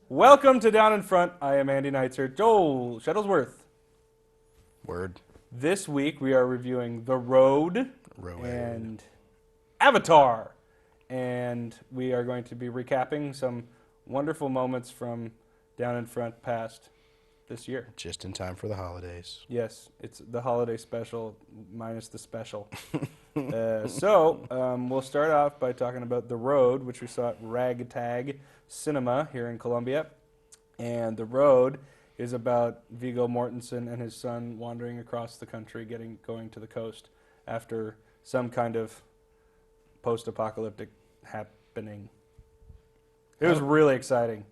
Welcome to Down in Front. I am Andy Neitzer. Joel Shuttlesworth. Word. This week we are reviewing The Road Road. and Avatar. And we are going to be recapping some wonderful moments from Down in Front past this year. Just in time for the holidays. Yes, it's the holiday special minus the special. So we'll start off by talking about The Road, which we saw at Ragtag Cinema here in Columbia. And The Road is about Viggo Mortensen and his son wandering across the country, going to the coast after some kind of post-apocalyptic happening. It was really exciting.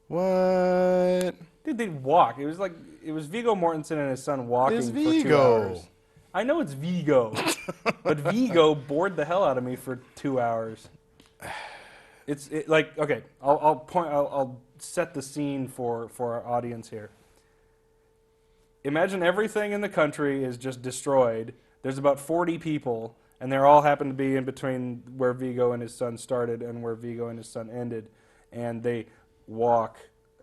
What? Dude, they'd walk. It was Viggo Mortensen and his son walking It's for 2 Viggo. hours. I know it's Viggo, but Viggo bored the hell out of me for 2 hours. Okay. I'll set the scene for our audience here. Imagine everything in the country is just destroyed. There's about 40 people, and they all happen to be in between where Viggo and his son started and where Viggo and his son ended, and they walk.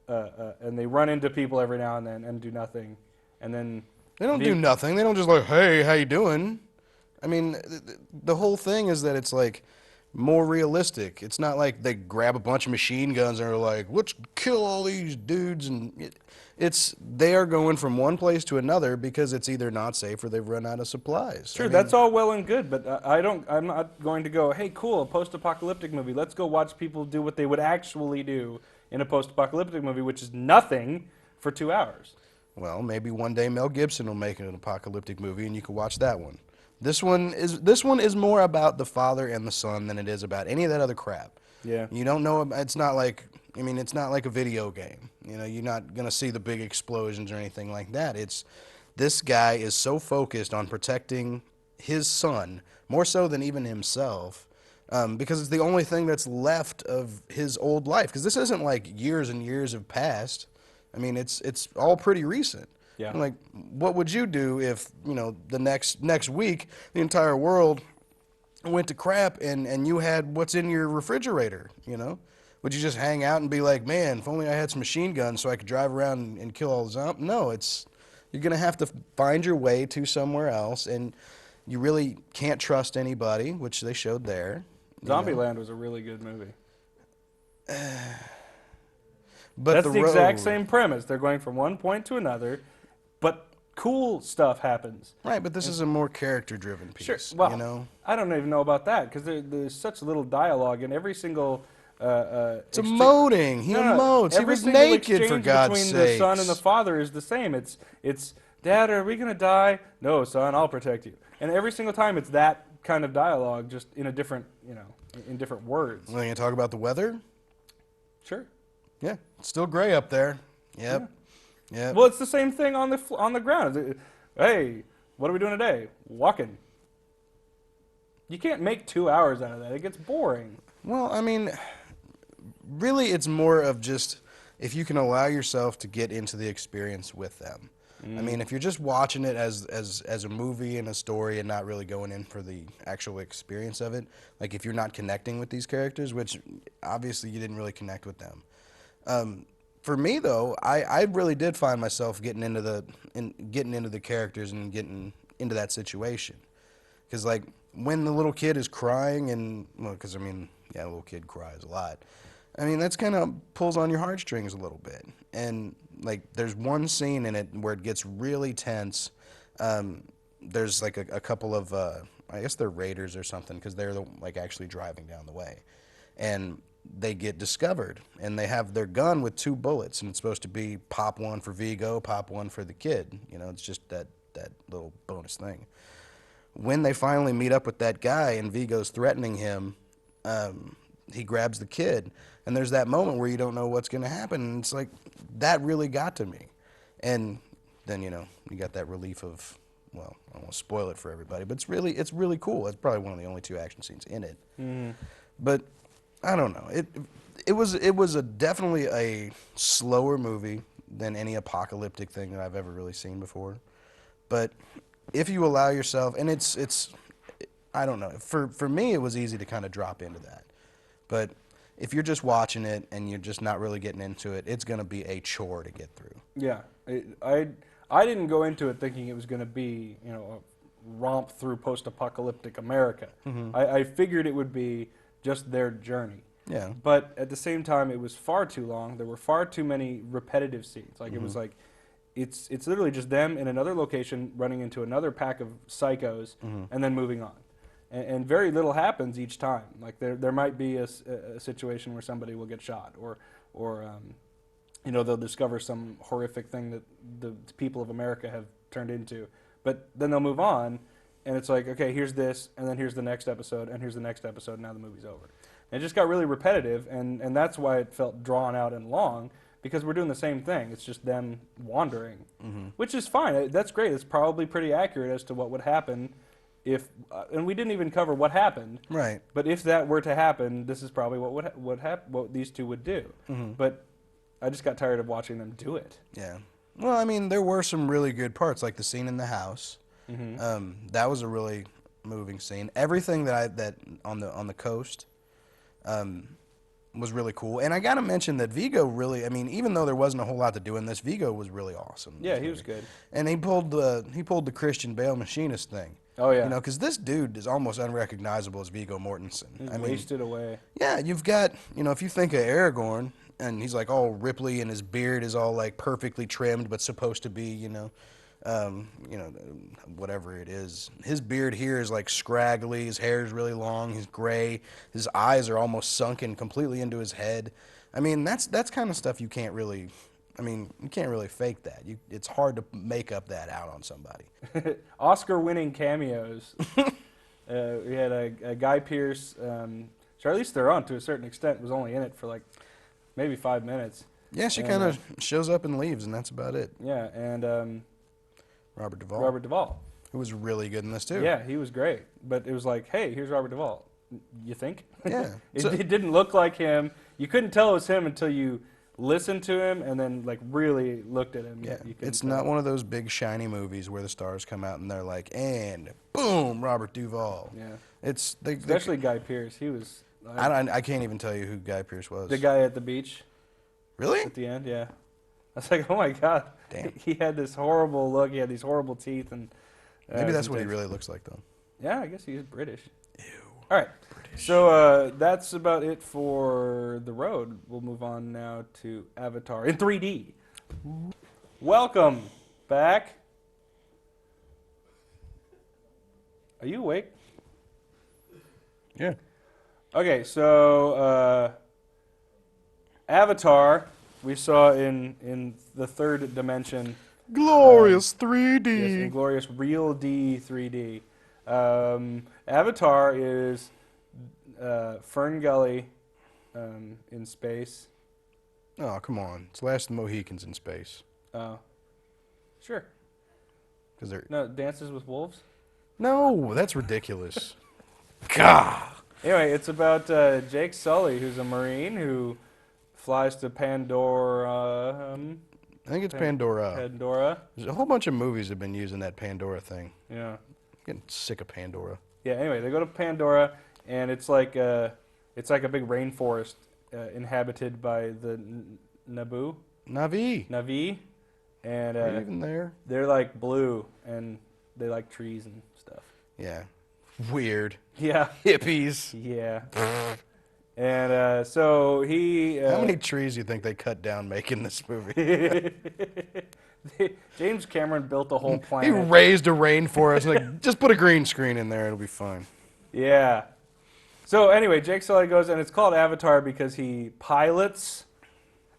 And they run into people every now and then and do nothing, and then They don't do nothing. They don't just like, hey, how you doing? I mean, the whole thing is that it's like more realistic. It's not like they grab a bunch of machine guns and are like, let's kill all these dudes. And they are going from one place to another because it's either not safe or they've run out of supplies. Sure, that's all well and good, but I'm not going to go, hey, cool, a post-apocalyptic movie. Let's go watch people do what they would actually do in a post-apocalyptic movie, which is nothing for 2 hours. Well, maybe one day Mel Gibson will make an apocalyptic movie and you can watch that one. This one is more about the father and the son than it is about any of that other crap. Yeah. You don't know. It's not like a video game. You know, you're not gonna see the big explosions or anything like that. This guy is so focused on protecting his son more so than even himself, because it's the only thing that's left of his old life. Because this isn't like years and years have passed. I mean, it's all pretty recent. Yeah. Like, what would you do if, the next week the entire world went to crap and you had what's in your refrigerator, Would you just hang out and be like, man, if only I had some machine guns so I could drive around and kill all the zombies? No, you're going to have to find your way to somewhere else, and you really can't trust anybody, which they showed there. Zombieland was a really good movie. But That's the exact same premise. They're going from one point to another, but cool stuff happens. Right, but this is a more character-driven piece. Sure. Well, I don't even know about that because there's such little dialogue in every single. It's emoting. He emotes. He was naked, for God's sake. Between the son and the father is the same. It's Dad, are we gonna die? No, son, I'll protect you. And every single time it's that kind of dialogue, just in a different, in different words. Well, you gonna talk about the weather? Sure. Yeah, it's still gray up there. Yep. Yeah. Yep. Well, it's the same thing on the ground. Hey, what are we doing today? Walking. You can't make 2 hours out of that. It gets boring. Well, I mean, really, it's more of just if you can allow yourself to get into the experience with them. I mean, if you're just watching it as a movie and a story and not really going in for the actual experience of it, like if you're not connecting with these characters, which obviously you didn't really connect with them. For me, though, I really did find myself getting into the characters and getting into that situation. Because, like, when the little kid is crying and, well, because, I mean, yeah, a little kid cries a lot. I mean, that's kind of pulls on your heartstrings a little bit. And, like, there's one scene in it where it gets really tense. There's, like, a couple of, I guess they're raiders or something, because they're, like, actually driving down the way. And they get discovered, and they have their gun with 2 bullets, and it's supposed to be pop one for Viggo, pop one for the kid. It's just that little bonus thing. when they finally meet up with that guy and Vigo's threatening him, he grabs the kid, and there's that moment where you don't know what's going to happen, and it's like that really got to me. And then you got that relief of, well, I won't spoil it for everybody, but it's really cool. It's probably one of the only 2 action scenes in it. But I don't know. It was definitely a slower movie than any apocalyptic thing that I've ever really seen before. But if you allow yourself, and it's I don't know. For me, it was easy to kind of drop into that. But if you're just watching it and you're just not really getting into it, it's going to be a chore to get through. Yeah, I didn't go into it thinking it was going to be a romp through post-apocalyptic America. I figured it would be just their journey. Yeah. But at the same time, it was far too long. There were far too many repetitive scenes. Like it was like, it's literally just them in another location running into another pack of psychos and then moving on. And very little happens each time. Like there might be a situation where somebody will get shot, or they'll discover some horrific thing that the people of America have turned into. But then they'll move on, and it's like, okay, here's this, and then here's the next episode, and here's the next episode, and now the movie's over. And it just got really repetitive, and that's why it felt drawn out and long, because we're doing the same thing. It's just them wandering, which is fine. That's great. It's probably pretty accurate as to what would happen if, and we didn't even cover what happened. Right. But if that were to happen, this is probably what these two would do. But I just got tired of watching them do it. Yeah. Well, I mean, there were some really good parts, like the scene in the house. That was a really moving scene. Everything that on the coast was really cool. And I got to mention that Vigo really, I mean, even though there wasn't a whole lot to do in this, Vigo was really awesome. Yeah, he was good. And he pulled the Christian Bale machinist thing. Oh yeah. Because this dude is almost unrecognizable as Viggo Mortensen. He's wasted away. Yeah, you've got, if you think of Aragorn, and he's like all ripply, and his beard is all like perfectly trimmed, but supposed to be, whatever it is. His beard here is like scraggly. His hair is really long. He's gray. His eyes are almost sunken completely into his head. I mean, that's kind of stuff you can't really fake that. It's hard to make up that out on somebody. Oscar-winning cameos. We had a Guy Pearce, Charlize Theron, to a certain extent, was only in it for like maybe 5 minutes. Yeah, she kind of shows up and leaves, and that's about it. Yeah, and Robert Duvall. Robert Duvall. Who was really good in this, too. Yeah, he was great. But it was like, hey, here's Robert Duvall. You think? Yeah. It didn't look like him. You couldn't tell it was him until you listened to him and then like really looked at him. Yeah, it's tell. not one of those big shiny movies where the stars come out and they're like, and boom, Robert Duvall. Yeah. Especially Guy Pearce. He was... I can't even tell you who Guy Pearce was. The guy at the beach. Really? At the end, yeah. I was like, oh my God. Damn. He had this horrible look. He had these horrible teeth. And maybe that's what he really looks like, though. Yeah, I guess he is British. Ew. All right. British. So that's about it for The Road. We'll move on now to Avatar in 3D. Welcome back. Are you awake? Yeah. Okay, so Avatar, we saw in the third dimension. Glorious 3D. Yes, in glorious real D 3D. Avatar is Fern Gully in space. Oh, come on. It's Last of the Mohicans in space. Oh, sure. They're... No, Dances with Wolves? No, that's ridiculous. God. Anyway, it's about Jake Sully, who's a Marine who flies to Pandora. I think it's Pandora. Pandora. There's a whole bunch of movies have been using that Pandora thing. Yeah. I'm getting sick of Pandora. Yeah. Anyway, they go to Pandora, and it's like a big rainforest inhabited by the Navi. Navi, and Are you even there? they're like blue, and they like trees and stuff. Yeah. Weird. Yeah. Hippies. Yeah. And so he... How many trees do you think they cut down making this movie? James Cameron built a whole He planet. raised a rainforest. Like, just put a green screen in there. It'll be fine. Yeah. So anyway, Jake Sully goes, and it's called Avatar because he pilots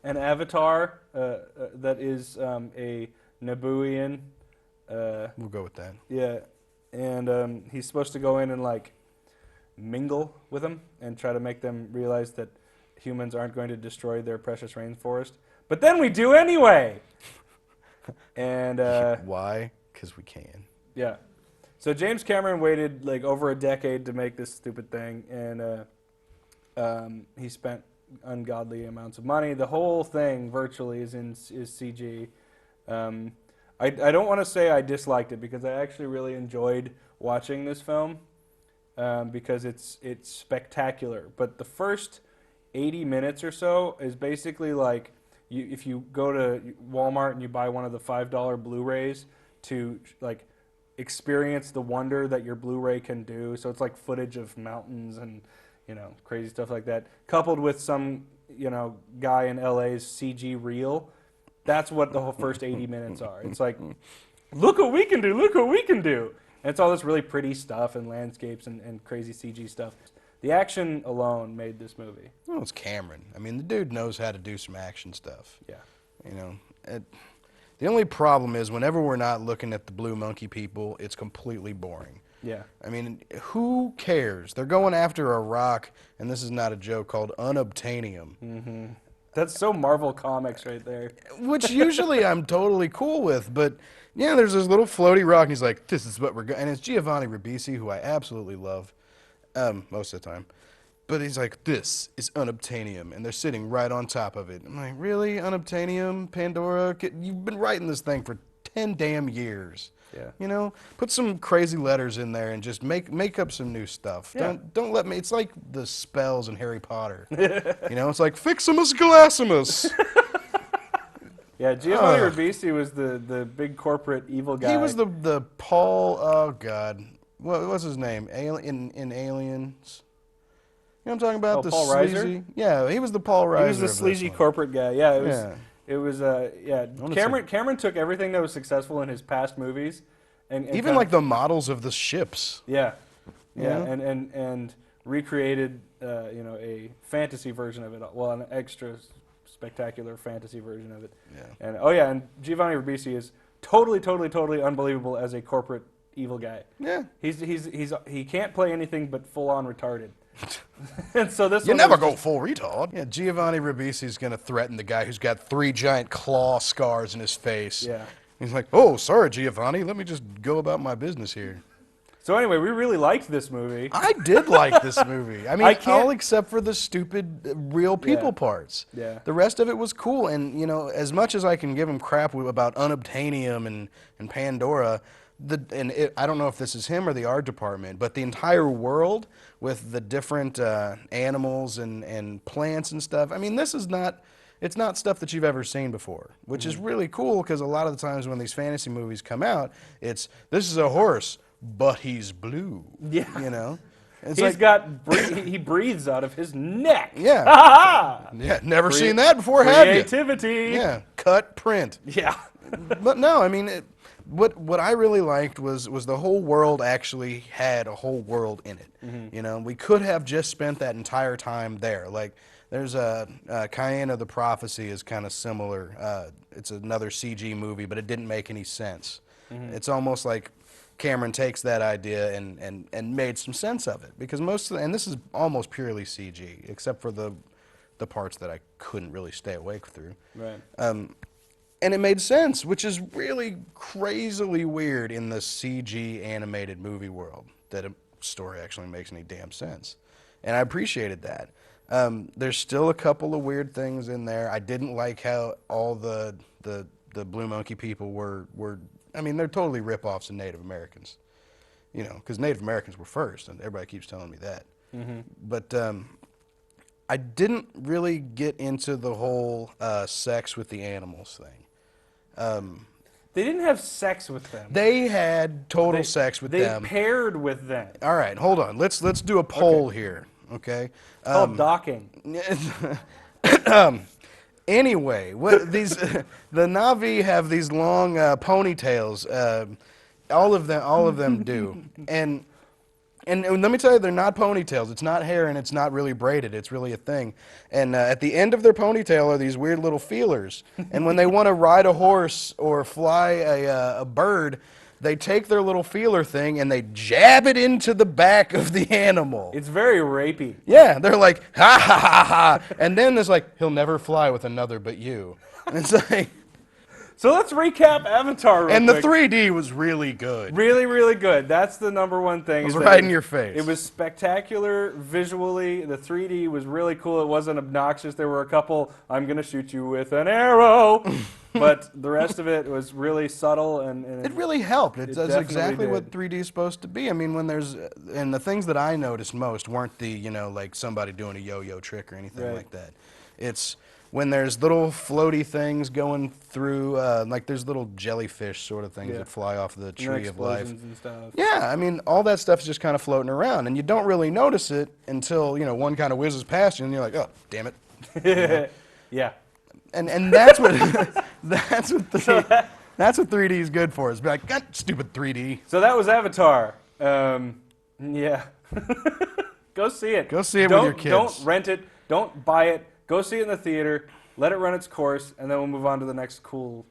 an avatar that is a Nabooian. We'll go with that. Yeah. and he's supposed to go in and like mingle with them and try to make them realize that humans aren't going to destroy their precious rainforest. But then we do anyway. And Why? Because we can. yeah. So James Cameron waited like over a decade to make this stupid thing, and he spent ungodly amounts of money. The whole thing virtually is CG. I don't want to say I disliked it because I actually really enjoyed watching this film because it's spectacular. But the first 80 minutes or so is basically like if you go to Walmart and you buy one of the $5 Blu-rays to like experience the wonder that your Blu-ray can do. So it's like footage of mountains and crazy stuff like that, coupled with some guy in LA's CG reel. That's what the whole first 80 minutes are. It's like, look what we can do, look what we can do. And it's all this really pretty stuff and landscapes and crazy CG stuff. The action alone made this movie. Well, it's Cameron. I mean, the dude knows how to do some action stuff. Yeah. The only problem is whenever we're not looking at the blue monkey people, it's completely boring. Yeah. I mean, who cares? They're going after a rock, and this is not a joke, called unobtainium. Mm-hmm. That's so Marvel Comics right there. Which usually I'm totally cool with, but yeah, there's this little floaty rock, and he's like, this is what we're going, and it's Giovanni Ribisi, who I absolutely love, most of the time. But he's like, this is unobtainium, and they're sitting right on top of it. I'm like, really? Unobtainium? Pandora? You've been writing this thing for 10 damn years. Yeah. Put some crazy letters in there and just make up some new stuff. Yeah. Don't let me. It's like the spells in Harry Potter. It's like Fiximus Glassimus. Yeah, Giovanni Ribisi was the big corporate evil guy. He was the Paul. Oh God, what's his name? In Aliens. You know what I'm talking about? Oh, the Paul sleazy. Reiser? Yeah, he was the Paul Reiser. He was the sleazy corporate guy. Yeah, it was. Yeah. It was. Yeah. Cameron took everything that was successful in his past movies, and even like the models of the ships. Yeah. Yeah. And recreated a fantasy version of it. Well, an extra spectacular fantasy version of it. Yeah. And Giovanni Ribisi is totally unbelievable as a corporate evil guy. Yeah. He can't play anything but full on retarded. And so this You one never was go full retard. Yeah, Giovanni Ribisi is going to threaten the guy who's got 3 giant claw scars in his face. Yeah. He's like, oh, sorry, Giovanni. Let me just go about my business here. So anyway, we really liked this movie. I did like this movie. I mean, I can't- all except for the stupid real people parts. Yeah. The rest of it was cool. And, as much as I can give him crap about unobtainium and Pandora, I don't know if this is him or the art department, but the entire world with the different animals and plants and stuff. I mean, it's not stuff that you've ever seen before, which is really cool because a lot of the times when these fantasy movies come out, this is a horse, but he's blue. Yeah. It's he breathes out of his neck. Yeah. Yeah, never seen that before, have you? Creativity. Yeah, cut, print. Yeah. But no, I mean, what I really liked was the whole world actually had a whole world in it. Mm-hmm. We could have just spent that entire time there. Like, there's Cayenne of the Prophecy is kind of similar. It's another CG movie, but it didn't make any sense. Mm-hmm. It's almost like Cameron takes that idea and made some sense of it, because and this is almost purely CG, except for the parts that I couldn't really stay awake through. Right. And it made sense, which is really crazily weird in the CG animated movie world, that a story actually makes any damn sense. And I appreciated that. There's still a couple of weird things in there. I didn't like how all the Blue Monkey people were I mean, they're totally rip-offs of Native Americans. Because Native Americans were first, and everybody keeps telling me that. Mm-hmm. But I didn't really get into the whole sex with the animals thing. They didn't have sex with them. They had total sex with them. They paired with them. All right, hold on. Let's do a poll here, okay? It's called docking. Anyway, the Na'vi have these long ponytails. All of them do, and let me tell you, they're not ponytails. It's not hair, and it's not really braided. It's really a thing. And at the end of their ponytail are these weird little feelers. And when they want to ride a horse or fly a bird, they take their little feeler thing and they jab it into the back of the animal. It's very rapey. Yeah, they're like, ha ha ha ha. And then there's like, he'll never fly with another but you. And it's like, So let's recap Avatar real and the quick. 3D was really good. Really, really good. That's the number one thing. It was is that right in your face. It was spectacular visually. The 3D was really cool. It wasn't obnoxious. There were a couple, I'm going to shoot you with an arrow. But the rest of it was really subtle. And It really helped. It does definitely exactly what did. 3D is supposed to be. I mean, when there's, and the things that I noticed most weren't the, you know, like somebody doing a yo-yo trick or anything Right. like that. It's when there's little floaty things going through, like there's little jellyfish sort of things Yeah. that fly off the and tree of life. explosions and stuff. Yeah, I mean, all that stuff is just kind of floating around, and you don't really notice it until, you know, one kind of whizzes past you, and you're like, oh, damn it. Yeah. And that's what that's what 3D is good for. Is be like, God, stupid 3D. So that was Avatar. Yeah. Go see it. Go see it with Don't, your kids. Don't rent it. Don't buy it. Go see it in the theater. Let it run its course, and then we'll move on to the next cool.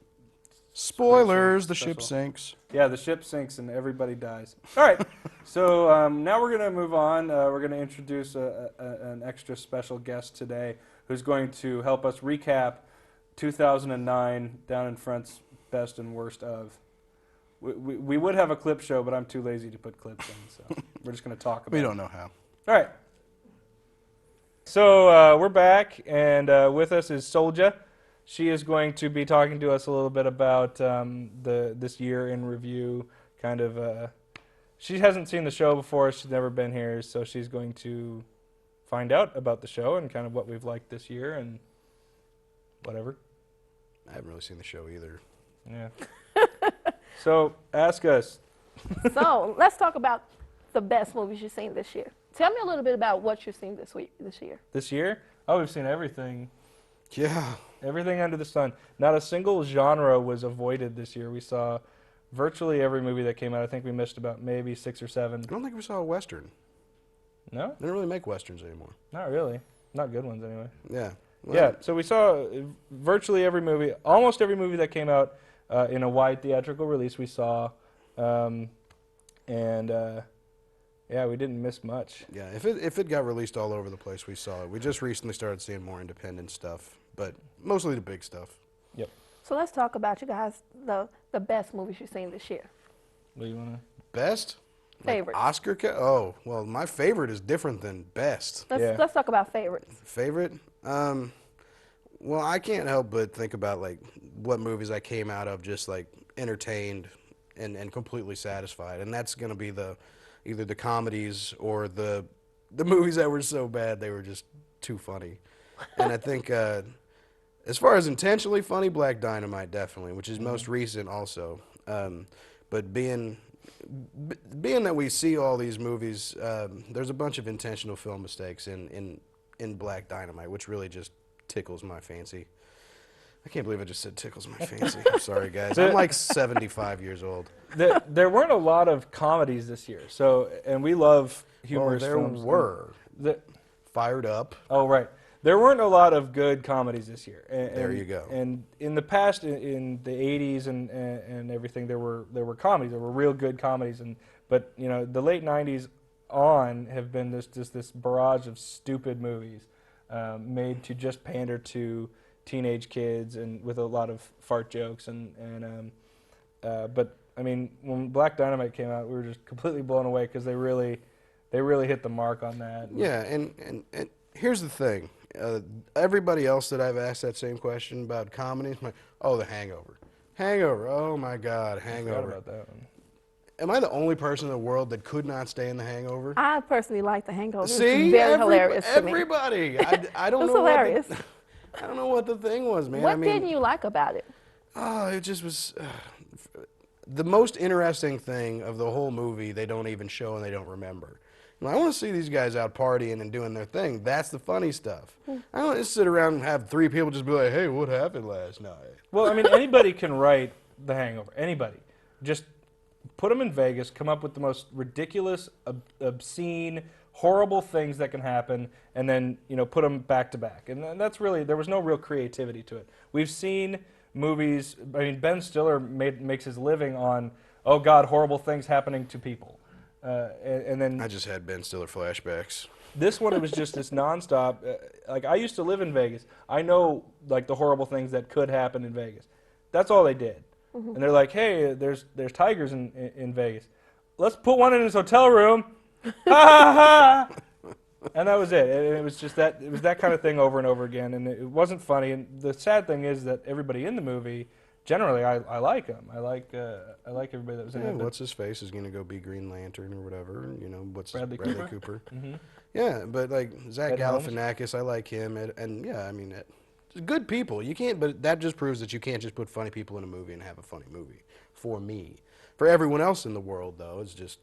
Spoilers: the ship Special. sinks. Yeah, the ship sinks and everybody dies. All right. So now we're going to move on. We're going to introduce an extra special guest today who's going to help us recap 2009 Down in Front's best and worst of. We would have a clip show, but I'm too lazy to put clips in, so we're just going to talk about We it. don't know how. All right. So we're back, and with us is Solja. She is going to be talking to us a little bit about this year in review. Kind of, she hasn't seen the show before. She's never been here, so she's going to find out about the show and kind of what we've liked this year and whatever. I haven't really seen the show either. Yeah. So ask us. So let's talk about the best movies you've seen this year. Tell me a little bit about what you've seen this year. This year? Oh, we've seen everything. Yeah. Everything under the sun. Not a single genre was avoided this year. We saw virtually every movie that came out. I think we missed about maybe 6 or 7. I don't think we saw a western. No? They don't really make westerns anymore. Not really. Not good ones, anyway. Yeah. Well, Yeah, so we saw virtually every movie, almost every movie that came out in a wide theatrical release we saw. Yeah, we didn't miss much. Yeah. If it got released all over the place, we saw it. We just recently started seeing more independent stuff, but mostly the big stuff. Yep. So let's talk about you guys, the best movies you've seen this year. What do you want to? Best? Favorites. Oscar? Oh, well, my favorite is different than best. Yeah. Let's talk about favorites. Favorite? Well, I can't help but think about like what movies I came out of just like entertained and completely satisfied, and that's gonna be either the comedies or the movies that were so bad they were just too funny. And I think as far as intentionally funny, Black Dynamite definitely, which is most recent also. But being that we see all these movies, there's a bunch of intentional film mistakes in Black Dynamite, which really just tickles my fancy. I can't believe I just said tickles my fancy. I'm sorry, guys. I'm like 75 years old. There weren't a lot of comedies this year, and we love Well, humorous there films. were. The- Fired Up. Oh, right. There weren't a lot of good comedies this year. And, There you go. And in the past, in the 80s and everything, there were comedies. There were real good comedies. But you know, the late 90s on have been this barrage of stupid movies made to just pander to teenage kids and with a lot of fart jokes. But I mean, when Black Dynamite came out, we were just completely blown away because they really hit the mark on that. Yeah, and here's the thing. Everybody else that I've asked that same question about comedies, I'm like, oh, The Hangover. Hangover, oh my God, I forgot Hangover. about that one. Am I the only person in the world that could not stand The Hangover? I personally like The Hangover. See, It's very hilarious to me. everybody. I don't It's know. hilarious. I don't know what the thing was, man. What I mean, didn't you like about it? oh, it just was the most interesting thing of the whole movie. They don't even show and they don't remember. And I want to see these guys out partying and doing their thing. That's the funny stuff. I don't just sit around and have 3 people just be like, "Hey, what happened last night?" Well, I mean, anybody can write The Hangover. Anybody. Just put them in Vegas, come up with the most ridiculous, obscene, horrible things that can happen, and then, you know, put them back to back. And that's really, there was no real creativity to it. We've seen movies, I mean, Ben Stiller makes his living on oh God, horrible things happening to people. And then I just had Ben Stiller flashbacks. this one, it was just this nonstop. Like I used to live in Vegas. I know like the horrible things that could happen in Vegas. That's all they did. And they're like, hey, there's tigers in Vegas. Let's put one in his hotel room. Ha ha ha! And that was it. And it was just that. It was that kind of thing over and over again. And it wasn't funny. And the sad thing is that everybody in the movie, generally, I like them. I like everybody that was in Yeah, it. but- what's his face is going to go be Green Lantern or whatever. You know, what's Bradley Cooper? Mhm. Yeah, but like Zach Ed Helms? Galifianakis, I like him, and yeah, I mean, good people. You can't, but that just proves that you can't just put funny people in a movie and have a funny movie. For me, for everyone else in the world, though, it's just,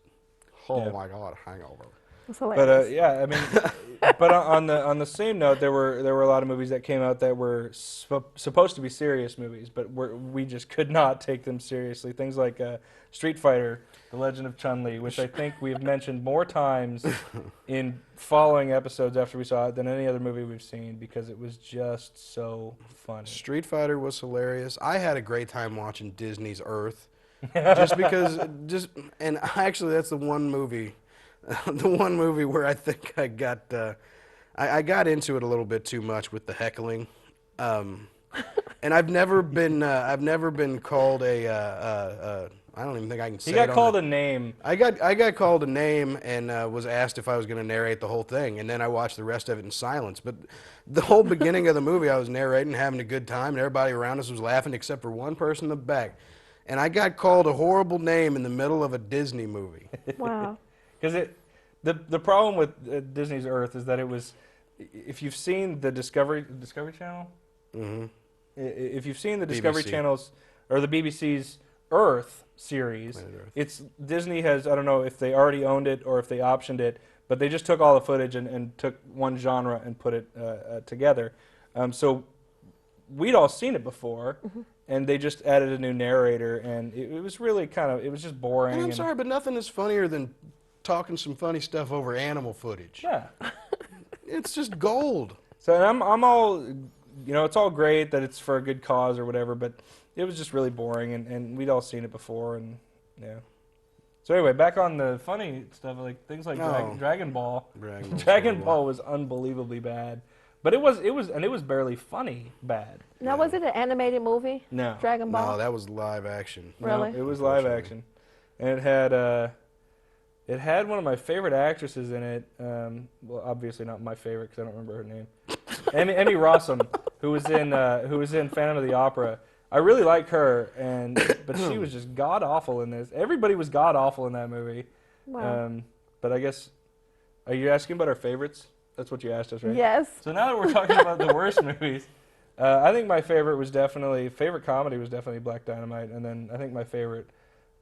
oh Yeah. my God, Hangover. It's hilarious. But yeah, I mean, but on the same note, there were a lot of movies that came out that were supposed to be serious movies, but we just could not take them seriously. Things like Street Fighter: The Legend of Chun-Li, which I think we've mentioned more times in following episodes after we saw it than any other movie we've seen because it was just so funny. Street Fighter was hilarious. I had a great time watching Disney's Earth, just because, and actually, that's the one movie where I think I got into it a little bit too much with the heckling, and I've never been called I don't even think I can say He got it on called the- a name. I got called a name and was asked if I was going to narrate the whole thing, and then I watched the rest of it in silence. But the whole beginning of the movie, I was narrating, having a good time, and everybody around us was laughing except for one person in the back. And I got called a horrible name in the middle of a Disney movie. Wow. Because the problem with Disney's Earth is that it was, if you've seen the Discovery Channel, Hmm. if you've seen the Discovery BBC. Channel's or the BBC's Earth series, Planet Earth. it's Disney has, I don't know if they already owned it or if they optioned it, but they just took all the footage and took one genre and put it together. So we'd all seen it before, and they just added a new narrator, and it was really it was just boring. And I'm sorry, but nothing is funnier than talking some funny stuff over animal footage. Yeah. It's just gold. So and I'm all, it's all great that it's for a good cause or whatever, but it was just really boring, and we'd all seen it before, and yeah. So anyway, back on the funny stuff, like things like Oh. Dragon Ball. Dragon Ball's Dragon horrible. Ball was unbelievably bad, but it was barely funny bad. Now, was it an animated movie? No, Dragon Ball? No, that was live action. Really? no, it was live Unfortunately. action, and it had one of my favorite actresses in it. Well, obviously not my favorite because I don't remember her name. Emmy Rossum, who was in Phantom of the Opera. I really like her, but she was just god awful in this. Everybody was god awful in that movie. Wow. But I guess, are you asking about our favorites? That's what you asked us, right? Yes. So now that we're talking about the worst movies, I think my favorite comedy was definitely Black Dynamite, and then I think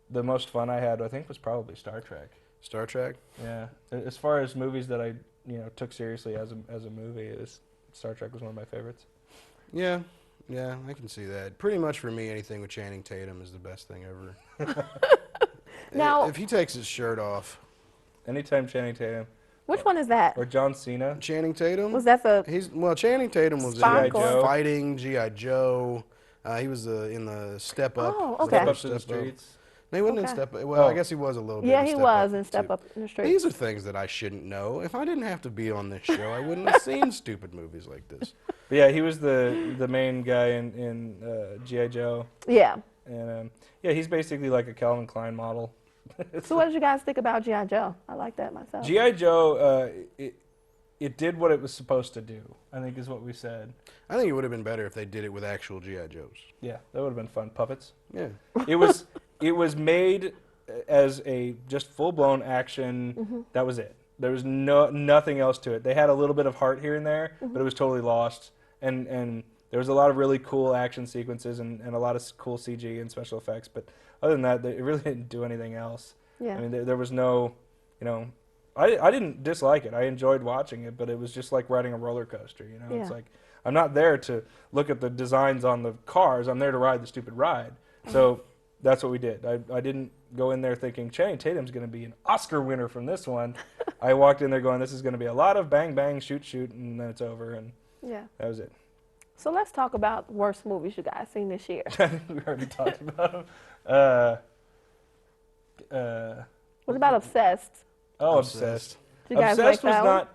the most fun I had, I think, was probably Star Trek. Star Trek. Yeah, as far as movies that I took seriously as a movie, Star Trek was one of my favorites. Yeah, I can see that. Pretty much for me, anything with Channing Tatum is the best thing ever. Now- if he takes his shirt off, Anytime Channing Tatum Which one is that? or John Cena. Channing Tatum. Was that the Channing Tatum was Spock in or- Fighting, G.I. Joe. He was in the Step Up. Oh, the okay. Step first Up to the Step Up. Streets. No, he wasn't in Okay. Step Up. Well, Oh. I guess he was a little bit. Yeah, in he Step was Up, in Step too. Up in the Street. These are things that I shouldn't know. If I didn't have to be on this show, I wouldn't have seen stupid movies like this. But yeah, he was the main guy in G.I. Joe, Yeah. and yeah, he's basically like a Calvin Klein model. So what did you guys think about G.I. Joe? I like that myself. G.I. Joe, it did what it was supposed to do, I think is what we said. I think it would have been better if they did it with actual G.I. Joes. Yeah, that would have been fun. Puppets. Yeah. It was made as a just full-blown action. That was it. There was nothing else to it. They had a little bit of heart here and there, but it was totally lost. And there was a lot of really cool action sequences and a lot of cool CG and special effects. But other than that, it really didn't do anything else. Yeah. I mean, there was no, I didn't dislike it. I enjoyed watching it, but it was just like riding a roller coaster. It's Yeah. like I'm not there to look at the designs on the cars. I'm there to ride the stupid ride. So that's what we did. I didn't go in there thinking Channing Tatum's going to be an Oscar winner from this one. I walked in there going, this is going to be a lot of bang, bang, shoot, shoot, and then it's over. And Yeah. that was it. So let's talk about worst movies you guys seen this year. I think we already talked about them. What about Obsessed? Oh, Obsessed. Obsessed. Do you guys like that one?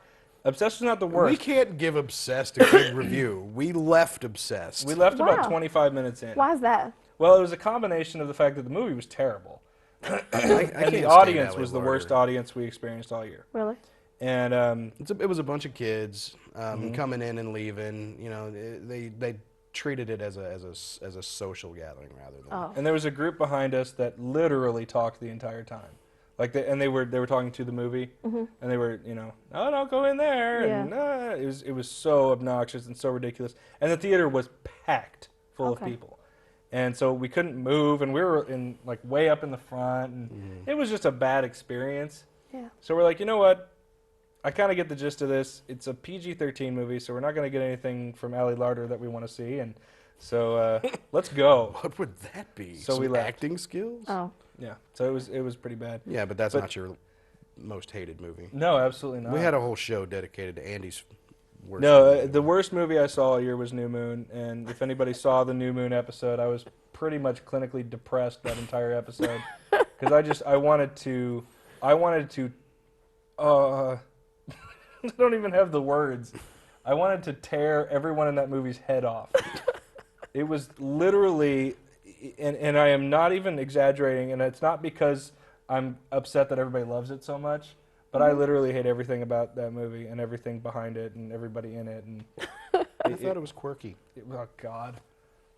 Obsessed was not the We worst. can't give Obsessed a good review. We left Obsessed. We left about Wow. 25 minutes in. Why is that? Well, it was a combination of the fact that the movie was terrible, I and can't the stand audience Ally was the Larder. worst audience we experienced all year. Really? And It was a bunch of kids Mm-hmm. coming in and leaving. You know, they treated it as a social gathering rather than. Oh. and there was a group behind us that literally talked the entire time, like they were talking to the movie, and they were oh, don't go in there, and it was so obnoxious and so ridiculous, and the theater was packed full of Okay. people, and so we couldn't move, and we were in like way up in the front, and it was just a bad experience. Yeah. So we're like, you know what? I kind of get the gist of this. It's a PG-13 movie, so we're not going to get anything from Ally Larder that we want to see, and so let's go. What would that be? So Some we left. acting skills? Oh. Yeah. So it was pretty bad. Yeah, but that's But- not your most hated movie. No, absolutely not. We had a whole show dedicated to Andy's worst. no. movie. The worst movie I saw all year was New Moon, and if anybody saw the New Moon episode, I was pretty much clinically depressed that entire episode because I wanted to. I don't even have the words. I wanted to tear everyone in that movie's head off. It was literally, and I am not even exaggerating, and it's not because I'm upset that everybody loves it so much, but I literally hate everything about that movie and everything behind it and everybody in it. And I thought it was quirky. oh God,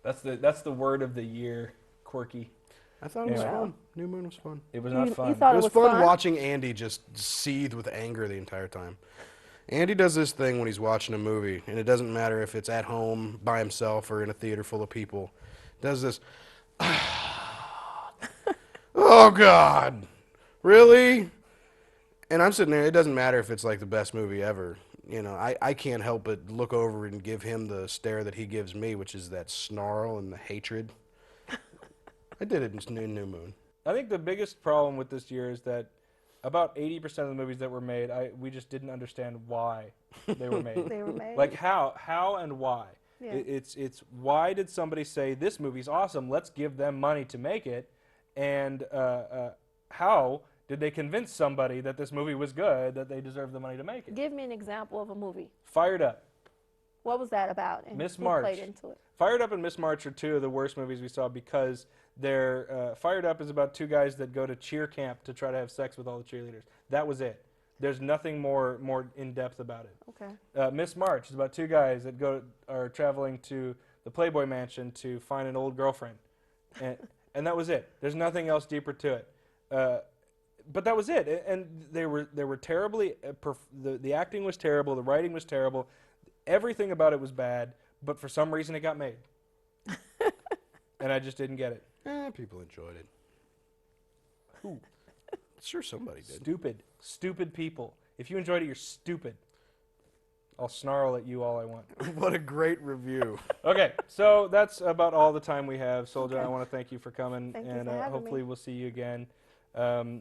that's the word of the year, quirky. I thought it was Yeah. fun. New Moon was fun. It was not You fun. thought It it was was fun fun? watching Andy just seethe with anger the entire time. Andy does this thing when he's watching a movie, and it doesn't matter if it's at home by himself or in a theater full of people. Does this? Oh God, really? And I'm sitting there. It doesn't matter if it's like the best movie ever. You know, I can't help but look over and give him the stare that he gives me, which is that snarl and the hatred. I did it in New Moon. I think the biggest problem with this year is that about 80% of the movies that were made, we just didn't understand why they were made. They were made. Like how and why. Yeah. It's why did somebody say this movie's awesome? Let's give them money to make it, and how did they convince somebody that this movie was good, that they deserved the money to make it? Give me an example of a movie. Fired Up. What was that about? And Miss who March. played into it? Fired Up and Miss March are two of the worst movies we saw because they're Fired Up is about two guys that go to cheer camp to try to have sex with all the cheerleaders. That was it. There's nothing more in depth about it. Okay. Miss March is about two guys that are traveling to the Playboy Mansion to find an old girlfriend, and that was it. There's nothing else deeper to it. But that was it, and they were terribly. The acting was terrible. The writing was terrible. Everything about it was bad. But for some reason, it got made, and I just didn't get it. People enjoyed it. Who? Sure, somebody did. Stupid people. If you enjoyed it, you're stupid. I'll snarl at you all I want. What a great review. Okay, so that's about all the time we have. Soldier, I want to thank you for coming, Thank you and for having hopefully me. we'll see you again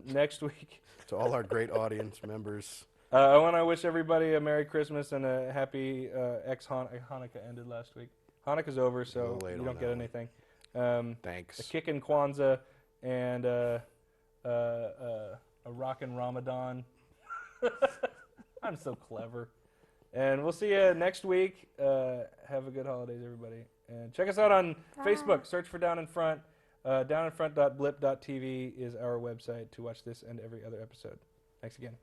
next week. To all our great audience members. I want to wish everybody a Merry Christmas and a happy Hanukkah ended last week. Hanukkah's over, so little late you on don't that get one. anything. A Thanks. kick in Kwanzaa and a rockin' Ramadan. I'm so clever. And we'll see you next week. Have a good holidays, everybody. And check us out on Facebook. Search for Down in Front. Downinfront.blip.tv is our website to watch this and every other episode. Thanks again.